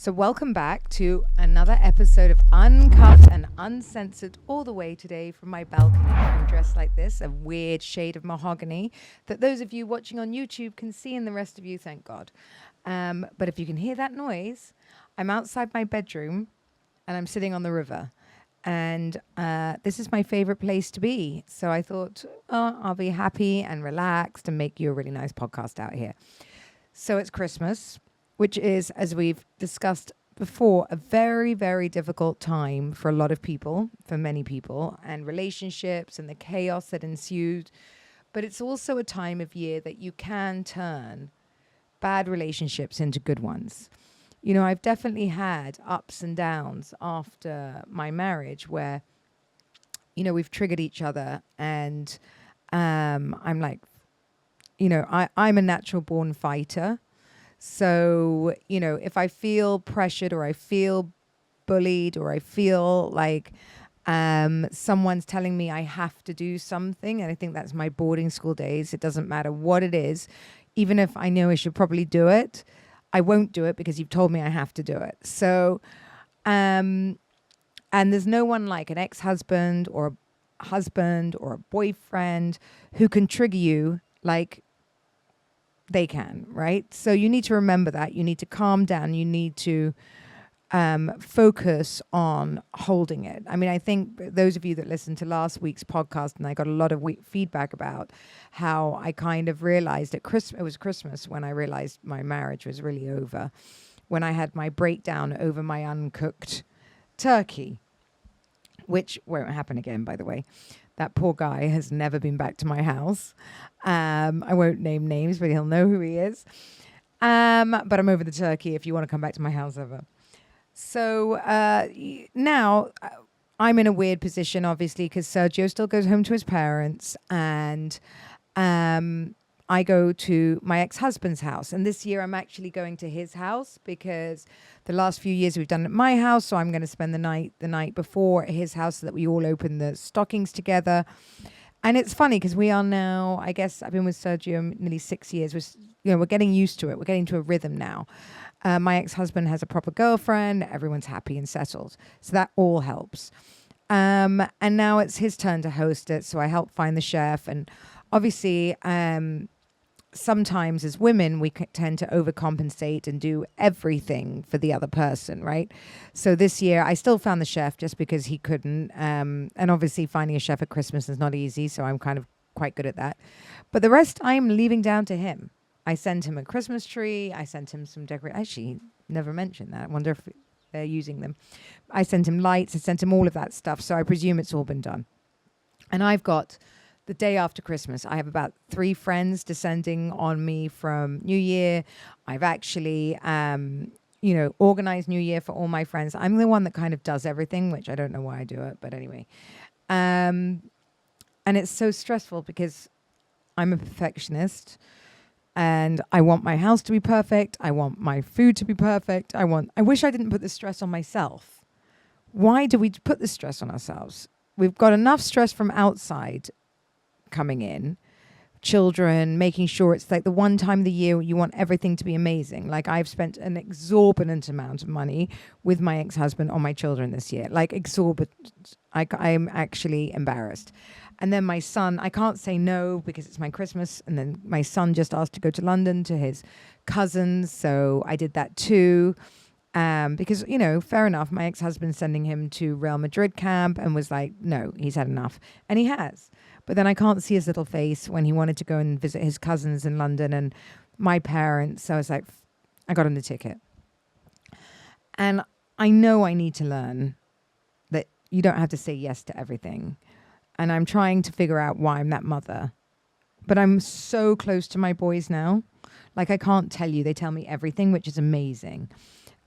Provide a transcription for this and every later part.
So welcome back to another episode of Uncut and Uncensored, all the way today from my balcony. I'm dressed like this, a weird shade of mahogany that those of you watching on YouTube can see, and the rest of you, thank God. But if you can hear that noise, I'm outside my bedroom and I'm sitting on the river. And this is my favorite place to be. So I thought, I'll be happy and relaxed and make you a really nice podcast out here. So it's Christmas, which is, as we've discussed before, a very, very difficult time for a lot of people, for many people, and relationships and the chaos that ensued. But it's also a time of year that you can turn bad relationships into good ones. You know, I've definitely had ups and downs after my marriage where, you know, we've triggered each other, and I'm like, you know, I'm a natural born fighter. So, you know, if I feel pressured or I feel bullied or I feel like someone's telling me I have to do something, and I think that's my boarding school days, it doesn't matter what it is, even if I know I should probably do it, I won't do it because you've told me I have to do it. So, and there's no one like an ex-husband or a husband or a boyfriend who can trigger you like they can, right? So you need to remember that. You need to calm down. You need to focus on holding it. I mean, I think those of you that listened to last week's podcast, and I got a lot of feedback about how I kind of realized at Christmas, it was Christmas when I realized my marriage was really over, when I had my breakdown over my uncooked turkey, which won't happen again, by the way. That poor guy has never been back to my house. I won't name names, but he'll know who he is. But I'm over the turkey if you want to come back to my house ever. So now I'm in a weird position, obviously, because Sergio still goes home to his parents, and I go to my ex-husband's house. And this year I'm actually going to his house because the last few years we've done it at my house. So I'm going to spend the night before at his house so that we all open the stockings together. And it's funny because we are now, I guess I've been with Sergio nearly 6 years. We're getting used to it. We're getting to a rhythm now. My ex-husband has a proper girlfriend. Everyone's happy and settled. So that all helps. And now it's his turn to host it. So I help find the chef. And obviously, sometimes as women, we tend to overcompensate and do everything for the other person, right? So this year, I still found the chef just because he couldn't. And obviously, finding a chef at Christmas is not easy. So I'm kind of quite good at that. But the rest, I'm leaving down to him. I sent him a Christmas tree. I sent him some decorations. Actually, never mentioned that. I wonder if they're using them. I sent him lights. I sent him all of that stuff. So I presume it's all been done. And I've got, the day after Christmas, I have about 3 friends descending on me from New Year. I've actually, organized New Year for all my friends. I'm the one that kind of does everything, which I don't know why I do it. But anyway. And it's so stressful because I'm a perfectionist. And I want my house to be perfect. I want my food to be perfect. I wish I didn't put the stress on myself. Why do we put the stress on ourselves? We've got enough stress from outside coming in. Children, making sure it's like the one time of the year you want everything to be amazing. Like I've spent an exorbitant amount of money with my ex-husband on my children this year. Like exorbitant. I'm actually embarrassed. And then my son, I can't say no because it's my Christmas. And then my son just asked to go to London to his cousins. So I did that too. Because, you know, fair enough. My ex-husband's sending him to Real Madrid camp and was like, no, he's had enough. And he has. But then I can't see his little face when he wanted to go and visit his cousins in London and my parents. So I was like, I got him the ticket. And I know I need to learn that you don't have to say yes to everything. And I'm trying to figure out why I'm that mother. But I'm so close to my boys now. Like, I can't tell you. They tell me everything, which is amazing.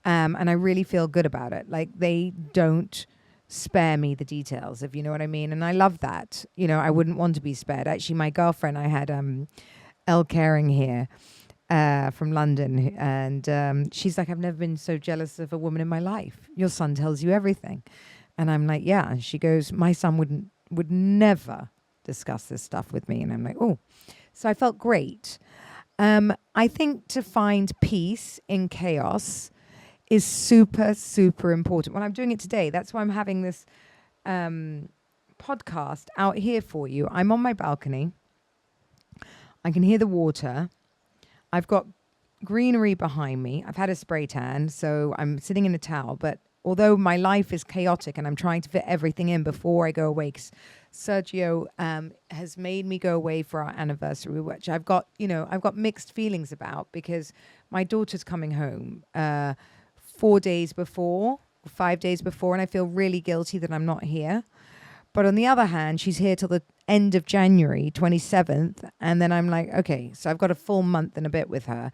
And I really feel good about it. Like, they don't spare me the details, if you know what I mean. And I love that. You know, I wouldn't want to be spared. Actually, my girlfriend, I had Elle Caring here from London. And she's like, I've never been so jealous of a woman in my life. Your son tells you everything. And I'm like, yeah. And she goes, my son would never discuss this stuff with me. And I'm like, oh. So I felt great. I think to find peace in chaos is super, super important. Well, I'm doing it today. That's why I'm having this podcast out here for you. I'm on my balcony. I can hear the water. I've got greenery behind me. I've had a spray tan, so I'm sitting in a towel. But although my life is chaotic and I'm trying to fit everything in before I go away, 'cause Sergio has made me go away for our anniversary, which I've got mixed feelings about, because my daughter's coming home 4 days before, 5 days before, and I feel really guilty that I'm not here. But on the other hand, she's here till the end of January, 27th. And then I'm like, okay, so I've got a full month and a bit with her.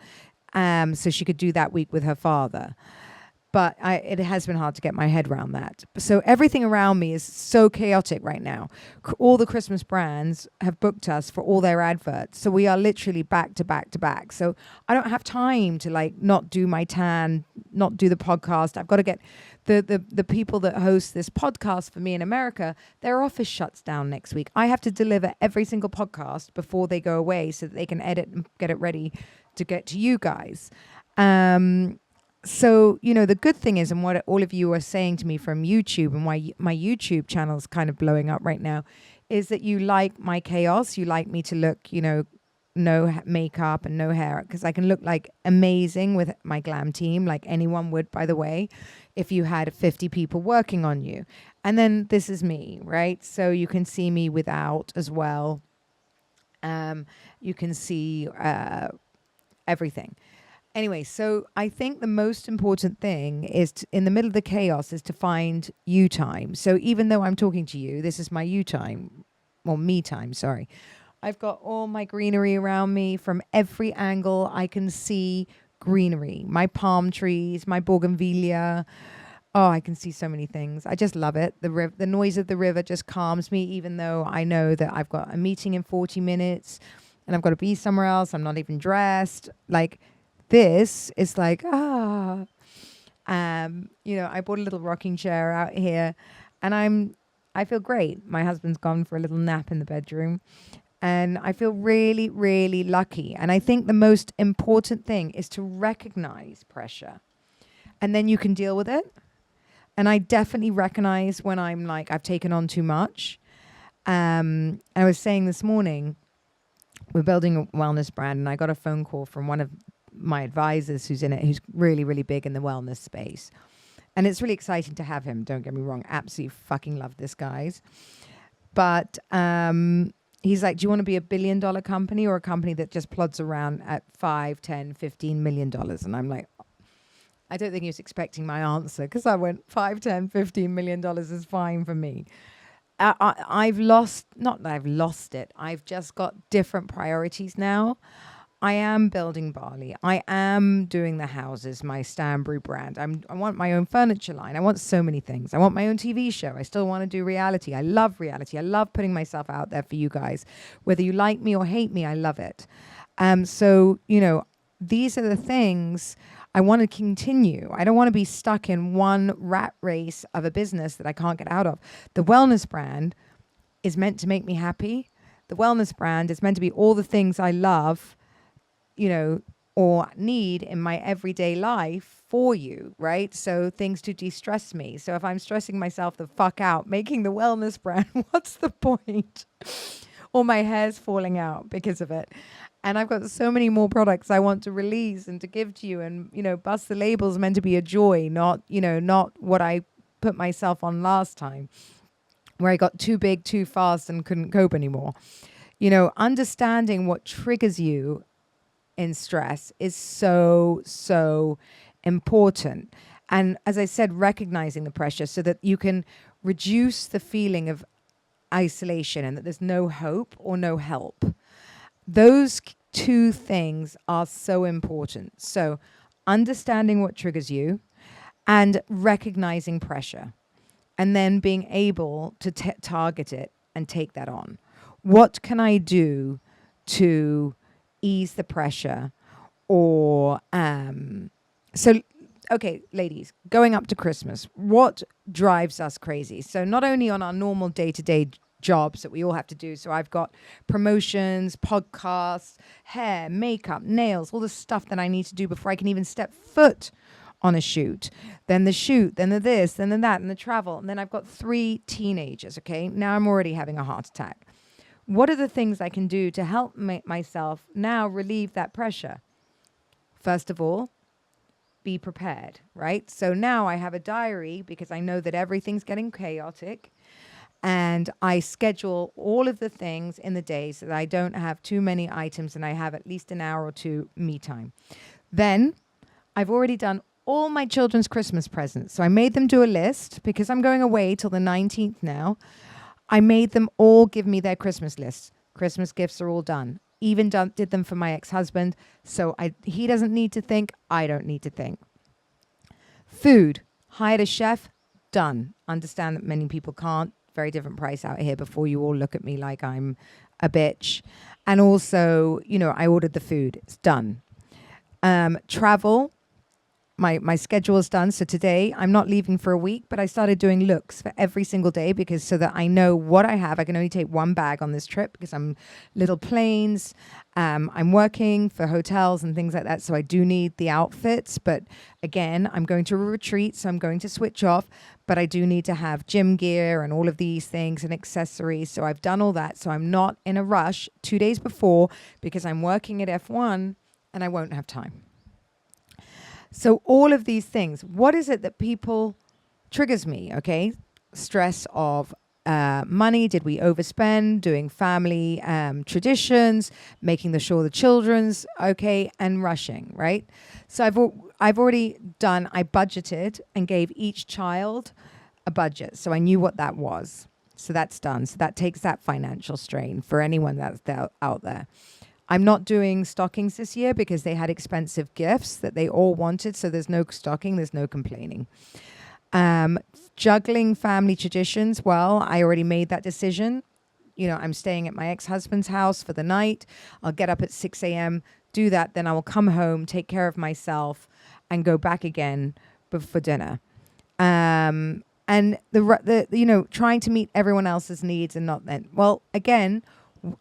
So she could do that week with her father. But it has been hard to get my head around that. So everything around me is so chaotic right now. All the Christmas brands have booked us for all their adverts. So we are literally back to back to back. So I don't have time to like not do my tan, not do the podcast. I've got to get the people that host this podcast for me in America, their office shuts down next week. I have to deliver every single podcast before they go away so that they can edit and get it ready to get to you guys. So, the good thing is, and what all of you are saying to me from YouTube, and why my YouTube channel is kind of blowing up right now, is that you like my chaos. You like me to look, no makeup and no hair, because I can look like amazing with my glam team, like anyone would, by the way, if you had 50 people working on you. And then this is me, right? So you can see me without as well. You can see everything. Anyway, so I think the most important thing is in the middle of the chaos is to find you time. So even though I'm talking to you, this is my you time. Well, me time, sorry. I've got all my greenery around me. From every angle, I can see greenery. My palm trees, my bougainvillea. Oh, I can see so many things. I just love it. The noise of the river just calms me, even though I know that I've got a meeting in 40 minutes and I've got to be somewhere else. I'm not even dressed. Like, this is like, I bought a little rocking chair out here and I feel great. My husband's gone for a little nap in the bedroom and I feel really, really lucky. And I think the most important thing is to recognize pressure and then you can deal with it. And I definitely recognize when I'm like, I've taken on too much. I was saying this morning, we're building a wellness brand and I got a phone call from one of my advisors who's in it, who's really, really big in the wellness space. And it's really exciting to have him. Don't get me wrong. Absolutely fucking love this guys. But he's like, do you want to be $1 billion company or a company that just plods around at 5, 10, $15 million? And I'm like, I don't think he was expecting my answer because I went 5, 10, $15 million is fine for me. I've lost it. I've just got different priorities now. I am building Bali. I am doing the houses, my Stanbury brand. I want my own furniture line. I want so many things. I want my own TV show. I still want to do reality. I love reality. I love putting myself out there for you guys. Whether you like me or hate me, I love it. So, these are the things I want to continue. I don't want to be stuck in one rat race of a business that I can't get out of. The wellness brand is meant to make me happy. The wellness brand is meant to be all the things I love, or need in my everyday life for you, right? So things to de-stress me. So if I'm stressing myself the fuck out, making the wellness brand, what's the point? Or my hair's falling out because of it. And I've got so many more products I want to release and to give to you. And, Bust the Label's meant to be a joy, not what I put myself on last time, where I got too big, too fast and couldn't cope anymore. Understanding what triggers you in stress is so, so important. And as I said, recognizing the pressure so that you can reduce the feeling of isolation and that there's no hope or no help. Those two things are so important. So understanding what triggers you and recognizing pressure and then being able to target it and take that on. What can I do to ease the pressure? Or okay, ladies, going up to Christmas, what drives us crazy? So not only on our normal day-to-day jobs that we all have to do. So I've got promotions, podcasts, hair, makeup, nails, all the stuff that I need to do before I can even step foot on a shoot, then the shoot, then the this, then the that, and the travel. And then I've got 3 teenagers, okay? Now I'm already having a heart attack. What are the things I can do to help myself now relieve that pressure? First of all, be prepared, right? So now I have a diary because I know that everything's getting chaotic, and I schedule all of the things in the day so that I don't have too many items and I have at least an hour or two me time. Then I've already done all my children's Christmas presents. So I made them do a list because I'm going away till the 19th now. I made them all give me their Christmas lists. Christmas gifts are all done. Even did them for my ex-husband. So he doesn't need to think. I don't need to think. Food. Hired a chef. Done. Understand that many people can't. Very different price out here before you all look at me like I'm a bitch. And also, I ordered the food. It's done. Travel. My schedule is done. So today I'm not leaving for a week, but I started doing looks for every single day because so that I know what I have. I can only take one bag on this trip because I'm little planes. I'm working for hotels and things like that. So I do need the outfits. But again, I'm going to a retreat, so I'm going to switch off. But I do need to have gym gear and all of these things and accessories. So I've done all that. So I'm not in a rush 2 days before because I'm working at F1 and I won't have time. So all of these things, what is it that people triggers me? Okay. Stress of money. Did we overspend? Doing family traditions, making sure the children's okay, and rushing, right? So I've already done, I budgeted and gave each child a budget. So I knew what that was. So that's done. So that takes that financial strain for anyone that's out there. I'm not doing stockings this year because they had expensive gifts that they all wanted. So there's no stocking, there's no complaining. Juggling family traditions. Well, I already made that decision. I'm staying at my ex-husband's house for the night. I'll get up at 6 a.m., do that. Then I will come home, take care of myself and go back again for dinner. And trying to meet everyone else's needs and not then. Well, again,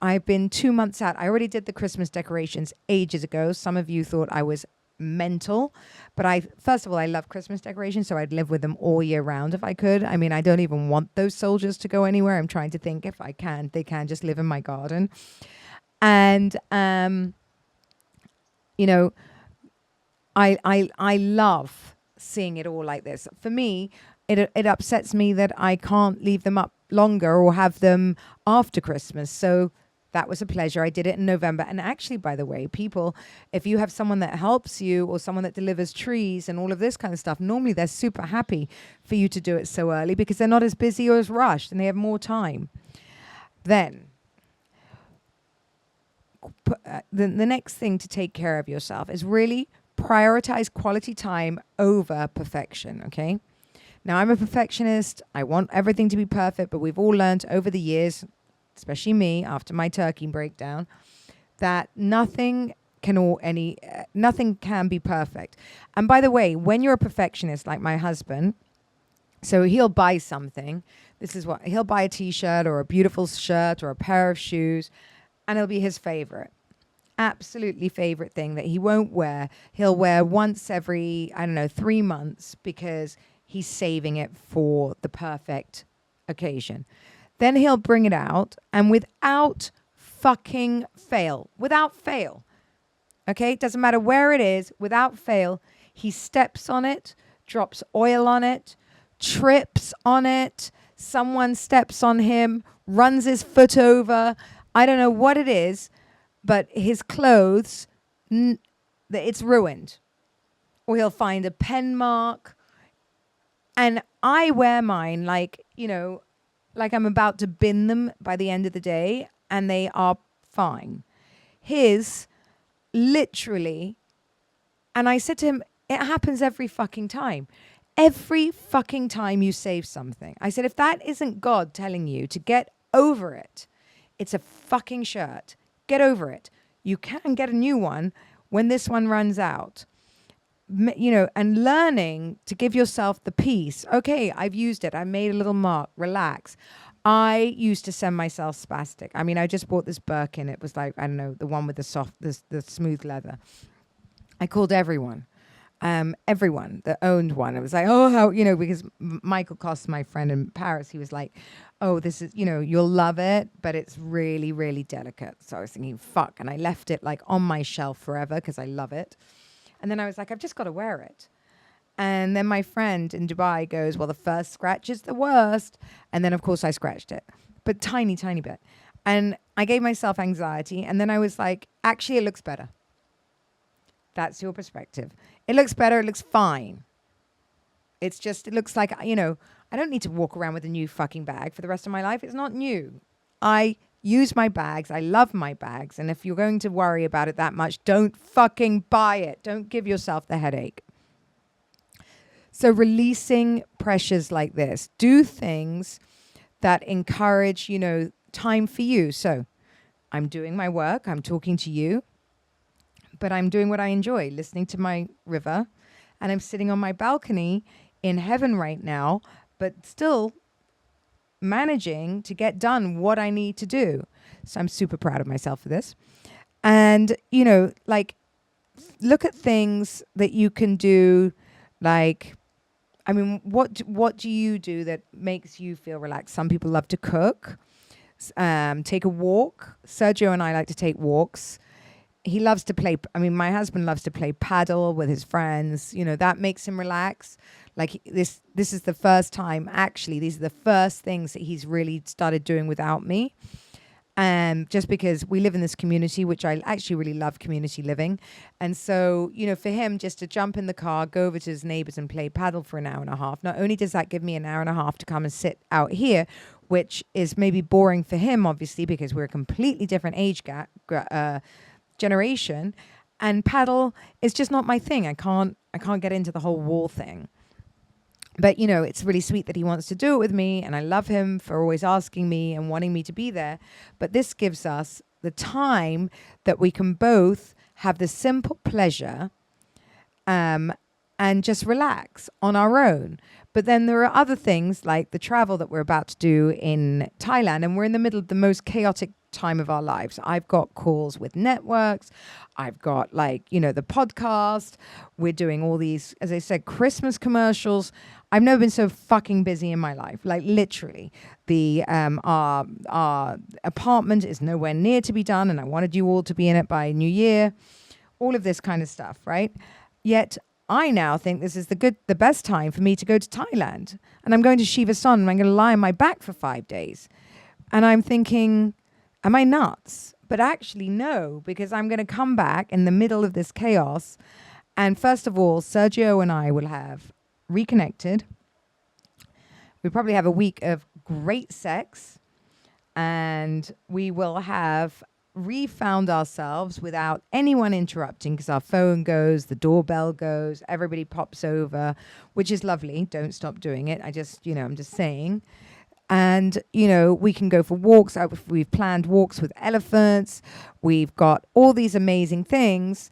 I've been 2 months out. I already did the Christmas decorations ages ago. Some of you thought I was mental, but first of all, I love Christmas decorations, so I'd live with them all year round if I could. I mean, I don't even want those soldiers to go anywhere. I'm trying to think if they can just live in my garden. And, I love seeing it all like this. For me, it upsets me that I can't leave them up longer or have them after Christmas. So that was a pleasure. I did it in November. And actually, by the way, people, if you have someone that helps you or someone that delivers trees and all of this kind of stuff, normally they're super happy for you to do it so early because they're not as busy or as rushed and they have more time. Then the next thing to take care of yourself is really prioritize quality time over perfection, okay? Now, I'm a perfectionist. I want everything to be perfect, but we've all learned over the years, especially me, after my turkey breakdown, that nothing can be perfect. And by the way, when you're a perfectionist, like my husband, so he'll buy something. He'll buy a t-shirt or a beautiful shirt or a pair of shoes, and it'll be his favorite. Absolutely favorite thing that he won't wear. He'll wear once every, 3 months because he's saving it for the perfect occasion. Then he'll bring it out and without fail, okay? It doesn't matter where it is, without fail, he steps on it, drops oil on it, trips on it, someone steps on him, runs his foot over. I don't know what it is, but his clothes, it's ruined. Or he'll find a pen mark. And I wear mine like I'm about to bin them by the end of the day, and they are fine. His, literally, and I said to him, it happens every fucking time. Every fucking time you save something. I said, if that isn't God telling you to get over it, it's a fucking shirt. Get over it. You can get a new one when this one runs out. And learning to give yourself the peace. Okay, I've used it. I made a little mark. Relax. I used to send myself spastic. I mean, I just bought this Birkin. It was like, the one with the smooth leather. I called everyone. everyone that owned one. It was like, oh, how, because Michael Koss, my friend in Paris, he was like, oh, this is, you'll love it, but it's really, really delicate. So I was thinking, fuck. And I left it like on my shelf forever because I love it. And then I was like, I've just got to wear it. And then my friend in Dubai goes, well, the first scratch is the worst. And then, of course, I scratched it, but tiny, tiny bit. And I gave myself anxiety. And then I was like, actually, it looks better. That's your perspective. It looks better. It looks fine. It's just, it looks like, I don't need to walk around with a new fucking bag for the rest of my life. It's not new. I use my bags. I love my bags. And if you're going to worry about it that much, don't fucking buy it. Don't give yourself the headache. So releasing pressures like this, do things that encourage, time for you. So I'm doing my work. I'm talking to you, but I'm doing what I enjoy, listening to my river. And I'm sitting on my balcony in heaven right now, but still managing to get done what I need to do. So I'm super proud of myself for this. And, look at things that you can do, what do you do that makes you feel relaxed? Some people love to cook, take a walk. Sergio and I like to take walks. He loves to play. My husband loves to play paddle with his friends. That makes him relax. Like this is the first time, actually, these are the first things that he's really started doing without me. Just because we live in this community, which I actually really love community living. And so, for him, just to jump in the car, go over to his neighbors and play paddle for an hour and a half. Not only does that give me an hour and a half to come and sit out here, which is maybe boring for him, obviously, because we're a completely different age generation. And paddle is just not my thing. I can't get into the whole wall thing. But, it's really sweet that he wants to do it with me. And I love him for always asking me and wanting me to be there. But this gives us the time that we can both have the simple pleasure and just relax on our own. But then there are other things like the travel that we're about to do in Thailand. And we're in the middle of the most chaotic time of our lives. I've got calls with networks. I've got the podcast. We're doing all these, as I said, Christmas commercials. I've never been so fucking busy in my life. Like literally, the our apartment is nowhere near to be done, and I wanted you all to be in it by New Year. All of this kind of stuff, right? Yet I now think this is the best time for me to go to Thailand, and I'm going to Shiva Son, and I'm going to lie on my back for 5 days, and I'm thinking, am I nuts? But actually, no, because I'm going to come back in the middle of this chaos, and first of all, Sergio and I will have reconnected. We probably have a week of great sex, and we will have refound ourselves without anyone interrupting, because our phone goes, the doorbell goes, everybody pops over, which is lovely. Don't stop doing it. I'm just saying. And, we can go for walks. We've planned walks with elephants. We've got all these amazing things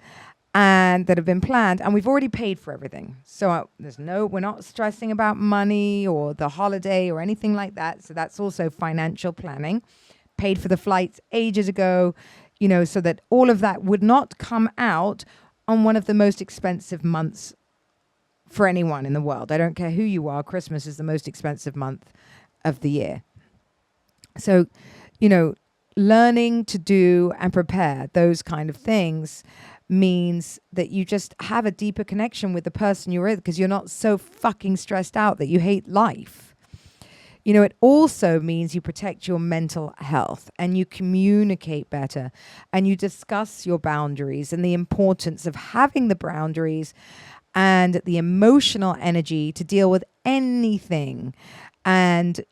and that have been planned, and we've already paid for everything. So we're not stressing about money or the holiday or anything like that. So that's also financial planning. Paid for the flights ages ago, so that all of that would not come out on one of the most expensive months for anyone in the world. I don't care who you are. Christmas is the most expensive month of the year. So, learning to do and prepare those kind of things means that you just have a deeper connection with the person you're with, because you're not so fucking stressed out that you hate life. It also means you protect your mental health, and you communicate better, and you discuss your boundaries and the importance of having the boundaries and the emotional energy to deal with anything. And,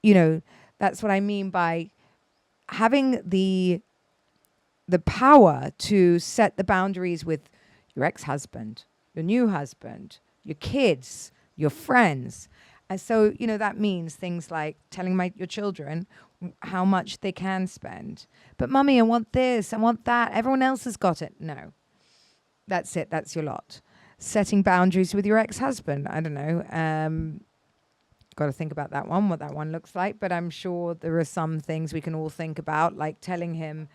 that's what I mean by having the power to set the boundaries with your ex-husband, your new husband, your kids, your friends. And so, that means things like telling your children how much they can spend. But mummy, I want this, I want that. Everyone else has got it. No, that's it. That's your lot. Setting boundaries with your ex-husband. I don't know. Got to think about that one, what that one looks like. But I'm sure there are some things we can all think about, like telling him,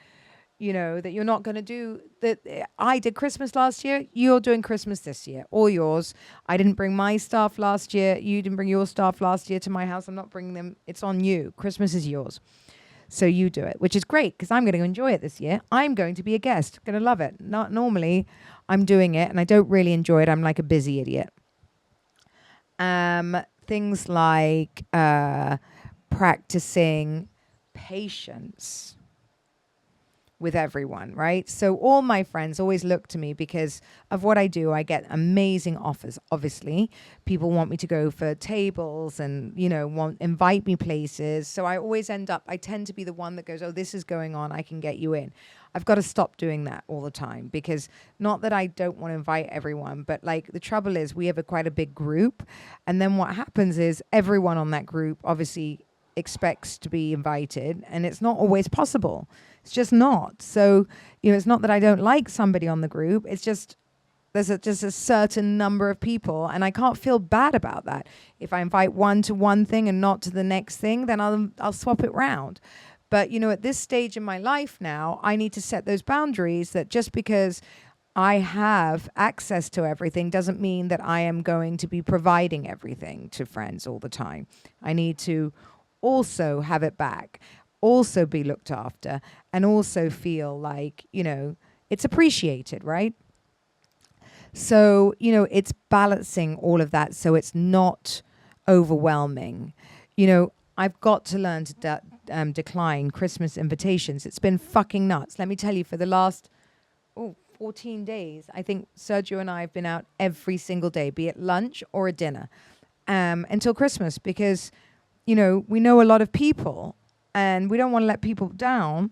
that you're not going to do that. I did Christmas last year. You're doing Christmas this year, all yours. I didn't bring my staff last year. You didn't bring your staff last year to my house. I'm not bringing them. It's on you. Christmas is yours. So you do it, which is great because I'm going to enjoy it this year. I'm going to be a guest. Going to love it. Not normally I'm doing it and I don't really enjoy it. I'm like a busy idiot. Things like practicing patience with everyone, right? So all my friends always look to me because of what I do. I get amazing offers. Obviously, people want me to go for tables and, invite me places. So I tend to be the one that goes, oh, this is going on. I can get you in. I've got to stop doing that all the time because not that I don't want to invite everyone, but like the trouble is we have quite a big group. And then what happens is everyone on that group obviously expects to be invited and it's not always possible. It's just not. So, it's not that I don't like somebody on the group. It's just there's just a certain number of people and I can't feel bad about that. If I invite one to one thing and not to the next thing, then I'll swap it round. But, at this stage in my life now, I need to set those boundaries that just because I have access to everything doesn't mean that I am going to be providing everything to friends all the time. I need to also have it back, also be looked after, and also feel like, it's appreciated, right? So, it's balancing all of that so it's not overwhelming. I've got to learn to decline Christmas invitations. It's been fucking nuts. Let me tell you, for the last 14 days, I think Sergio and I have been out every single day, be it lunch or a dinner, until Christmas because, we know a lot of people and we don't want to let people down.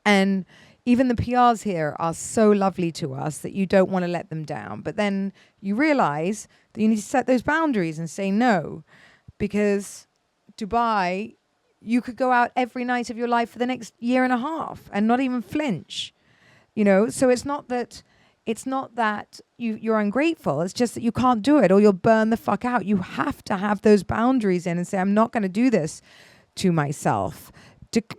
And even the PRs here are so lovely to us that you don't want to let them down. But then you realize that you need to set those boundaries and say no, because Dubai, you could go out every night of your life for the next year and a half and not even flinch, So it's not that you're ungrateful. It's just that you can't do it or you'll burn the fuck out. You have to have those boundaries in and say, I'm not going to do this to myself.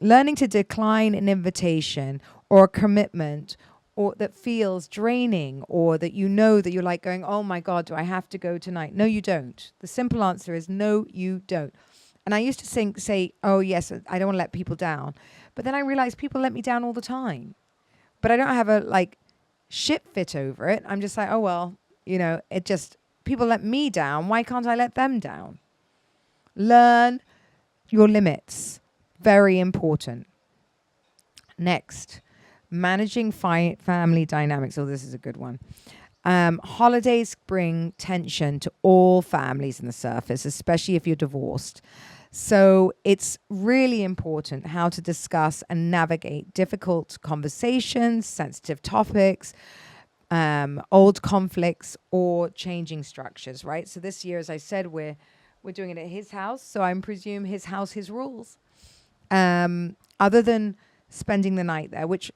Learning to decline an invitation or a commitment or that feels draining or that that you're like going, oh my God, do I have to go tonight? No, you don't. The simple answer is no, you don't. And I used to say, oh yes, I don't want to let people down. But then I realized people let me down all the time. But I don't have a shit fit over it. I'm just like, oh well, people let me down. Why can't I let them down? Learn your limits. Very important. Next, managing family dynamics. Oh, this is a good one. Holidays bring tension to all families in the surface, especially if you're divorced. So it's really important how to discuss and navigate difficult conversations, sensitive topics, old conflicts, or changing structures, right? So this year, as I said, we're doing it at his house. So I presume his house, his rules. Other than spending the night there, which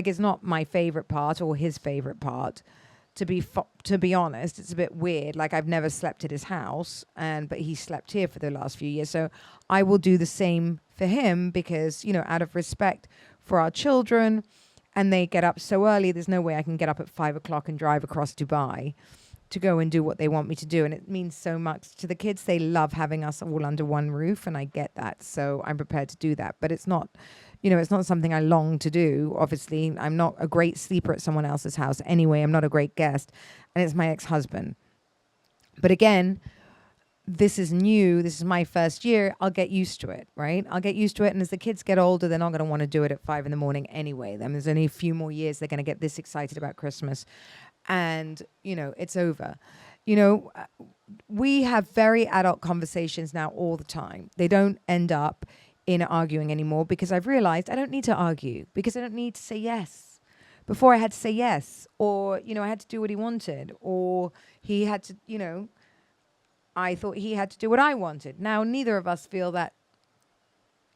is not my favorite part or his favorite part, to be honest, it's a bit weird. I've never slept at his house, but he slept here for the last few years. So I will do the same for him because, out of respect for our children, and they get up so early, there's no way I can get up at 5 o'clock and drive across Dubai to go and do what they want me to do. And it means so much to the kids. They love having us all under one roof, and I get that. So I'm prepared to do that. But it's not, it's not something I long to do. Obviously, I'm not a great sleeper at someone else's house anyway. I'm not a great guest. And it's my ex-husband. But again, this is new. This is my first year. I'll get used to it, right? I'll get used to it. And as the kids get older, they're not going to want to do it at 5 a.m. anyway. Then there's only a few more years they're going to get this excited about Christmas. And, it's over. We have very adult conversations now all the time. They don't end up in arguing anymore because I've realized I don't need to argue because I don't need to say yes. Before I had to say yes, or, I had to do what he wanted, or he had to, I thought he had to do what I wanted. Now, neither of us feel that,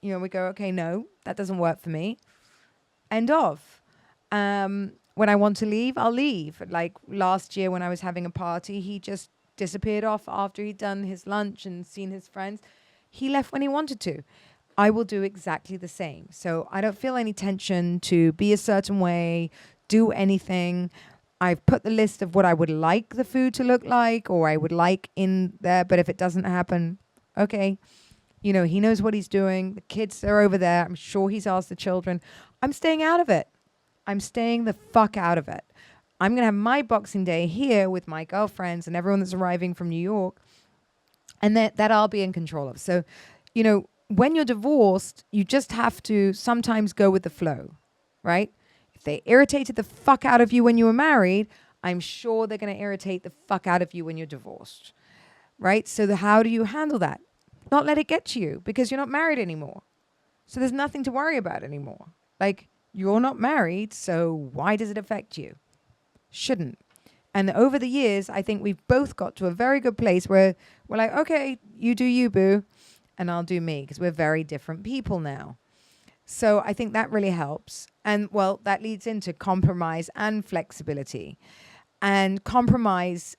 we go, okay, no, that doesn't work for me. End of. When I want to leave, I'll leave. Like last year when I was having a party, he just disappeared off after he'd done his lunch and seen his friends. He left when he wanted to. I will do exactly the same. So I don't feel any tension to be a certain way, do anything. I've put the list of what I would like the food to look like or I would like in there. But if it doesn't happen, okay, he knows what he's doing. The kids are over there. I'm sure he's asked the children. I'm staying out of it. I'm staying the fuck out of it. I'm going to have my Boxing Day here with my girlfriends and everyone that's arriving from New York. And that I'll be in control of. So, when you're divorced, you just have to sometimes go with the flow, right? If they irritated the fuck out of you when you were married, I'm sure they're going to irritate the fuck out of you when you're divorced, right? So how do you handle that? Not let it get to you because you're not married anymore. So there's nothing to worry about anymore. Like, you're not married, so why does it affect you? Shouldn't. And over the years, I think we've both got to a very good place where we're like, okay, you do you, boo, and I'll do me, because we're very different people now. So I think that really helps. And, well, that leads into compromise and flexibility. And compromise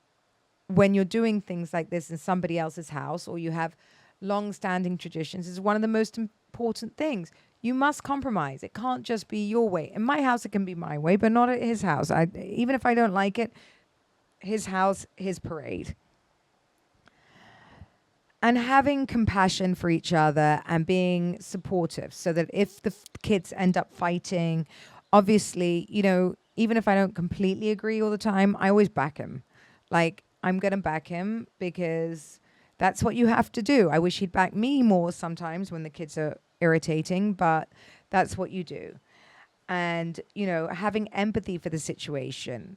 when you're doing things like this in somebody else's house or you have long-standing traditions is one of the most important things. You must compromise. It can't just be your way. In my house, it can be my way, but not at his house. Even if I don't like it, his house, his parade. And having compassion for each other and being supportive so that if the kids end up fighting, obviously, even if I don't completely agree all the time, I always back him. Like, I'm going to back him because that's what you have to do. I wish he'd back me more sometimes when the kids are irritating, but that's what you do. And, having empathy for the situation.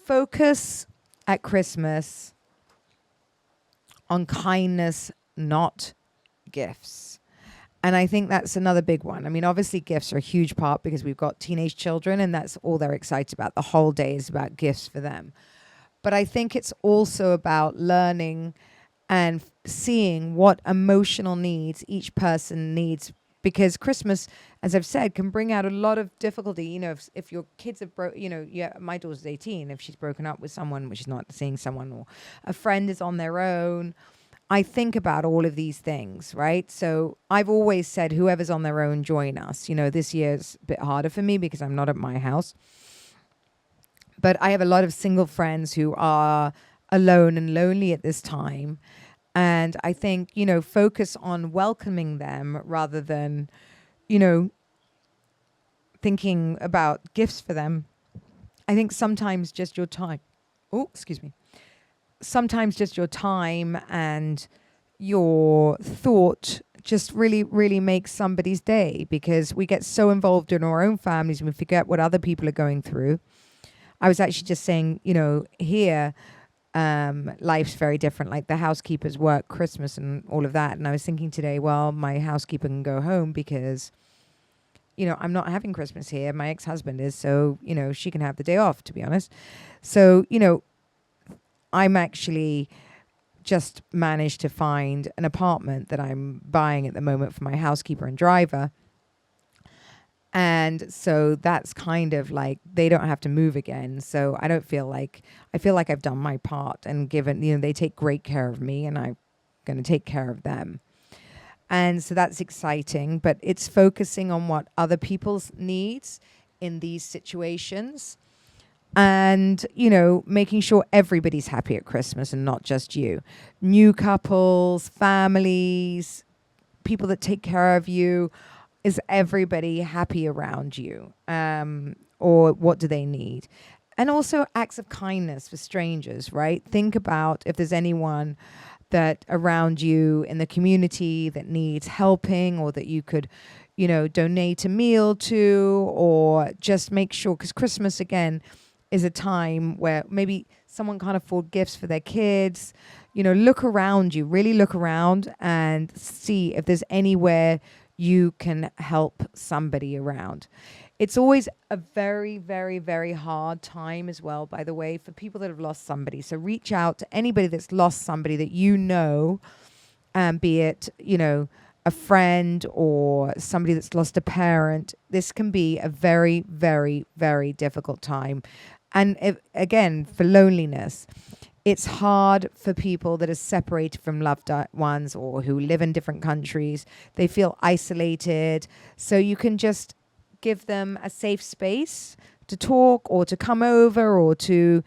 Focus at Christmas on kindness, not gifts. And I think that's another big one. I mean, obviously gifts are a huge part because we've got teenage children and that's all they're excited about. The whole day is about gifts for them. But I think it's also about learning and seeing what emotional needs each person needs. Because Christmas, as I've said, can bring out a lot of difficulty. If your kids have my daughter's 18. If she's broken up with someone, she's not seeing someone, or a friend is on their own. I think about all of these things, right? So I've always said, whoever's on their own, join us. This year's a bit harder for me because I'm not at my house. But I have a lot of single friends who are alone and lonely at this time. And I think, focus on welcoming them rather than, thinking about gifts for them. I think sometimes just your time. Oh, excuse me. Sometimes just your time and your thought just really, really makes somebody's day because we get so involved in our own families and we forget what other people are going through. I was actually just saying, here, life's very different. Like the housekeepers work Christmas and all of that. And I was thinking today, well, my housekeeper can go home because, I'm not having Christmas here. My ex-husband is. So, she can have the day off, to be honest. So, I'm actually just managed to find an apartment that I'm buying at the moment for my housekeeper and driver. And so that's kind of like they don't have to move again. So I feel like I've done my part and given, they take great care of me and I'm going to take care of them. And so that's exciting, but it's focusing on what other people's needs in these situations and, making sure everybody's happy at Christmas and not just you. New couples, families, people that take care of you. Is everybody happy around you? Or what do they need? And also acts of kindness for strangers, right? Think about if there's anyone that around you in the community that needs helping or that you could, donate a meal to or just make sure, because Christmas, again, is a time where maybe someone can't afford gifts for their kids. Look around you, really look around and see if there's anywhere you can help somebody around. It's always a very, very, very hard time as well, by the way, for people that have lost somebody. So reach out to anybody that's lost somebody that be it, a friend or somebody that's lost a parent. This can be a very, very, very difficult time. And again, for loneliness, it's hard for people that are separated from loved ones or who live in different countries. They feel isolated. So you can just give them a safe space to talk or to come over or to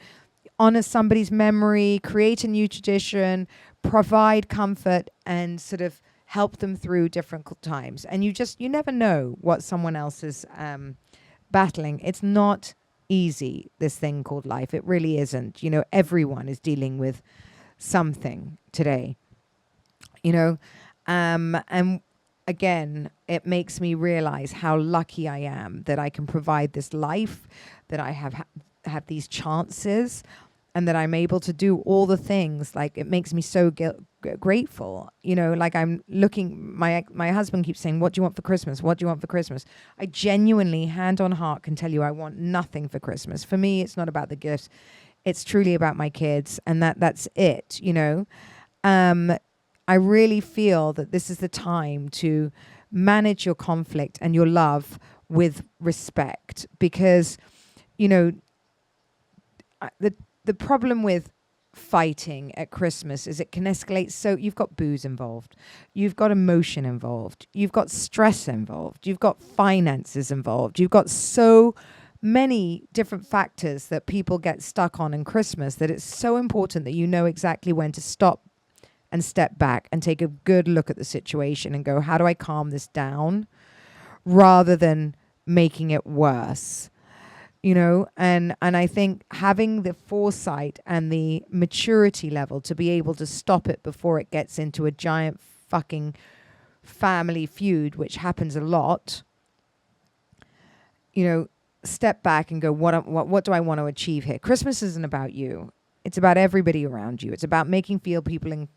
honor somebody's memory, create a new tradition, provide comfort, and sort of help them through difficult times. And you never know what someone else is battling. It's not easy, this thing called life. It really isn't. Everyone is dealing with something today, and again, it makes me realize how lucky I am that I can provide this life, that I have these chances, and that I'm able to do all the things. Like, it makes me so grateful. Like, I'm looking, my husband keeps saying, what do you want for Christmas? What do you want for Christmas? I genuinely, hand on heart, can tell you I want nothing for Christmas. For me, it's not about the gifts. It's truly about my kids, and that's it, I really feel that this is the time to manage your conflict and your love with respect, because, the problem with fighting at Christmas is it can escalate. So you've got booze involved, you've got emotion involved, you've got stress involved, you've got finances involved, you've got so many different factors that people get stuck on in Christmas, that it's so important that you know exactly when to stop and step back and take a good look at the situation and go, how do I calm this down, rather than making it worse? And I think having the foresight and the maturity level to be able to stop it before it gets into a giant fucking family feud, which happens a lot, step back and go, what do I want to achieve here? Christmas isn't about you. It's about everybody around you. It's about making people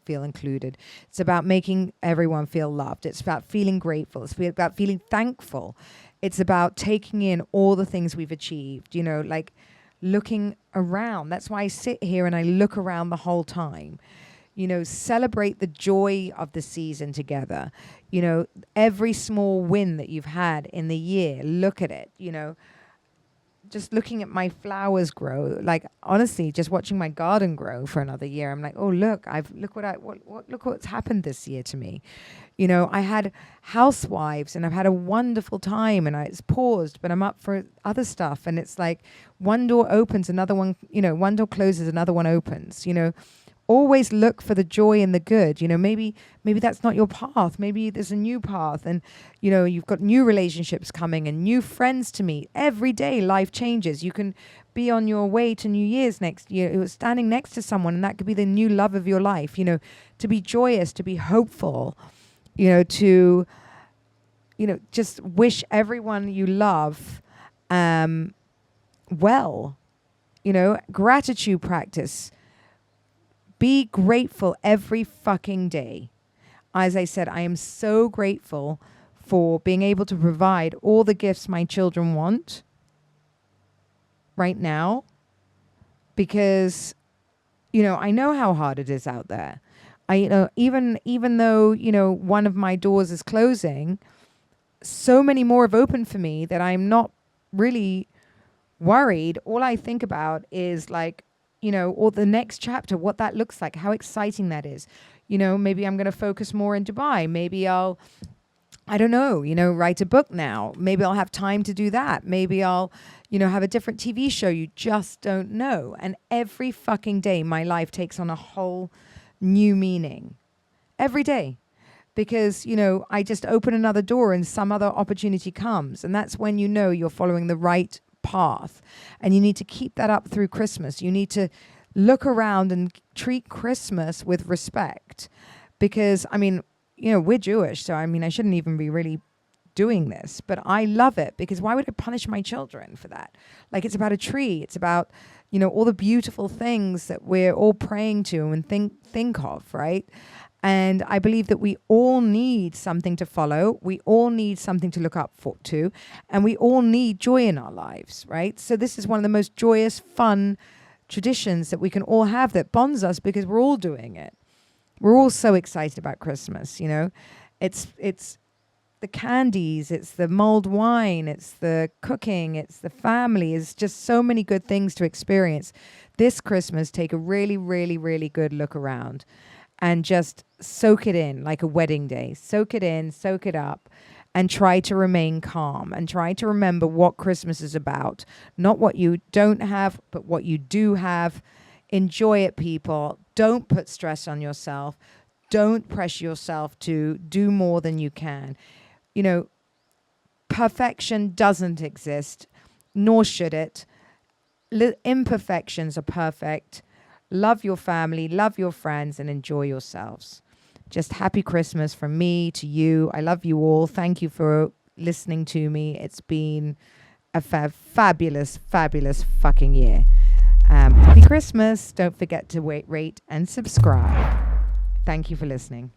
feel included. It's about making everyone feel loved. It's about feeling grateful. It's about feeling thankful. It's about taking in all the things we've achieved, like looking around. That's why I sit here and I look around the whole time. Celebrate the joy of the season together. Every small win that you've had in the year, look at it, just looking at my flowers grow, like, honestly, just watching my garden grow for another year, I'm like, oh, look what's happened this year to me. I had housewives and I've had a wonderful time, and it's paused, but I'm up for other stuff. And it's like, one door opens, another one, one door closes, another one opens. Always look for the joy and the good. Maybe that's not your path. Maybe there's a new path, and you've got new relationships coming and new friends to meet. Every day life changes. You can be on your way to New Year's next year. You're standing next to someone, and that could be the new love of your life. To be joyous, to be hopeful, to just wish everyone you love well. Gratitude practice. Be grateful every fucking day. As I said, I am so grateful for being able to provide all the gifts my children want right now, because, I know how hard it is out there. Even though, one of my doors is closing, so many more have opened for me that I'm not really worried. All I think about is, like, or the next chapter, what that looks like, how exciting that is. Maybe I'm going to focus more in Dubai. Maybe I don't know, write a book now. Maybe I'll have time to do that. Maybe I'll, have a different TV show. You just don't know. And every fucking day, my life takes on a whole new meaning. Every day. Because, I just open another door and some other opportunity comes. And that's when you're following the right path, and you need to keep that up through Christmas. You need to look around and treat Christmas with respect, because we're Jewish, so I shouldn't even be really doing this, but I love it, because why would I punish my children for that? Like, it's about a tree, it's about all the beautiful things that we're all praying to and think of, right? And I believe that we all need something to follow. We all need something to look up to. And we all need joy in our lives, right? So this is one of the most joyous, fun traditions that we can all have, that bonds us, because we're all doing it. We're all so excited about Christmas, It's the candies, it's the mulled wine, it's the cooking, it's the family. It's just so many good things to experience. This Christmas, take a really, really, really good look around and just soak it in like a wedding day. Soak it in, soak it up, and try to remain calm and try to remember what Christmas is about. Not what you don't have, but what you do have. Enjoy it, people. Don't put stress on yourself. Don't pressure yourself to do more than you can. Perfection doesn't exist, nor should it. Imperfections are perfect. Love your family, love your friends, and enjoy yourselves. Just happy Christmas from me to you. I love you all. Thank you for listening to me. It's been a fabulous, fabulous fucking year. Happy Christmas. Don't forget to rate and subscribe. Thank you for listening.